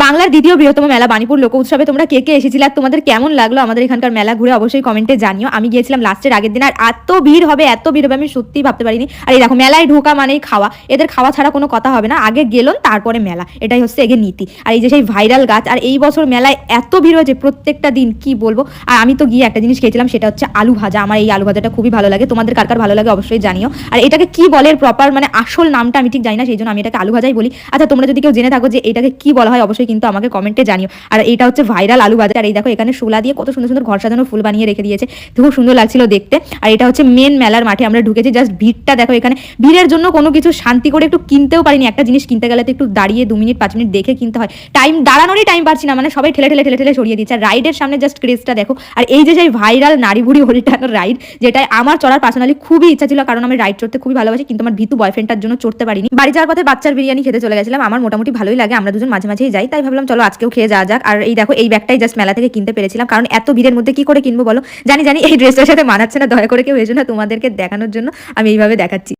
বাংলার দ্বিতীয় বৃহত্তম মেলা বাণীপুর লোক উৎসবে তোমরা কে কে এসেছিলে আর তোমাদের কেমন লাগলো আমাদের এখানকার মেলা ঘুরে অবশ্যই কমেন্টে জানিও। আমি গিয়েছিলাম লাস্টের আগের দিন, আর এত ভিড় হবে আমি সত্যিই ভাবতে পারিনি। আর এই দেখো, মেলায় ঢোকা মানেই খাওয়া, এদের খাওয়া ছাড়া কোনো কথা হবে না, আগে গেলন তারপরে মেলা, এটাই হচ্ছে এগের নীতি। আর এই যে সেই ভাইরাল গাছ, আর এই বছর মেলায় এত ভিড় হয়েছে প্রত্যেকটা দিন কি বলবো। আর আমি তো গিয়ে একটা জিনিস খেয়েছিলাম, সেটা হচ্ছে আলু ভাজা। আমার এই আলু ভাজাটা খুবই ভালো লাগে, তোমাদের কার কার ভালো লাগে অবশ্যই জানিও। আর এটাকে কি বলে প্রপার মানে আসল নামটা আমি ঠিক জানি না, সেই জন্য আমি এটাকে আলু ভাজাই বলি। আচ্ছা, তোমরা যদি কেউ জেনে থাকো যে এটাকে কি বলা হয় অবশ্যই কিন্তু আমাকে কমেন্টে জানিও। আর এটা হচ্ছে ভাইরাল আলু ভাজা। আর এই দেখো, এখানে শোলা দিয়ে কত সুন্দর সুন্দর ঘর সাজানো ফুল বানিয়ে রেখে দিয়েছে, খুব সুন্দর লাগছিল দেখতে। আর এটা হচ্ছে মেন মেলার মাঠে আমরা ঢুকেছি, জাস্ট ভিড়টা দেখো। এখানে ভিড়ের জন্য কোনো কিছু শান্তি করে একটু কিনতেও পারিনি, একটা জিনিস কিনতে গেলে তো একটু দাঁড়িয়ে 2 মিনিট 5 মিনিট দেখে কিনতে হয়, দাঁড়ানোরই টাইম পাচ্ছি না, মানে সবাই ঠেলে ঠেলে ঠেলে ঠেলে সরিয়ে দিচ্ছে। আর রাইডের সামনে জাস্ট ক্রেজটা দেখো। আর এই যে সেই ভাইরাল নারী বুড়ি হরিটানোর রাইড, যেটাই আমার চড়ার পার্সোনালি খুবই ইচ্ছা ছিল, কারণ আমি রাইড চড়তে খুবই ভালোবাসি, কিন্তু আমার ভীতু বয়ফ্রেন্ডটার জন্য চড়তে পারিনি। বাড়ি যাওয়ার পথে বাচ্চার বিরিয়ানি খেতে চলে গেছিলাম, আমার মোটামুটি ভালোই লাগে, আমরা দুজন মাঝে মাঝেই যাই, তাই ভাবলাম চলো আজকেও খেয়ে যাওয়া যাক। আর এই দেখো, এই ব্যাগটাই জাস্ট মেলা থেকে কিনতে পেরেছিলাম, কারণ এত ভিড়ের মধ্যে কি করে কিনবো বলো। জানি জানি এই ড্রেসটার সাথে মানাচ্ছে না, দয়া করে কেউ এসো না, তোমাদেরকে দেখানোর জন্য আমি এইভাবে দেখাচ্ছি।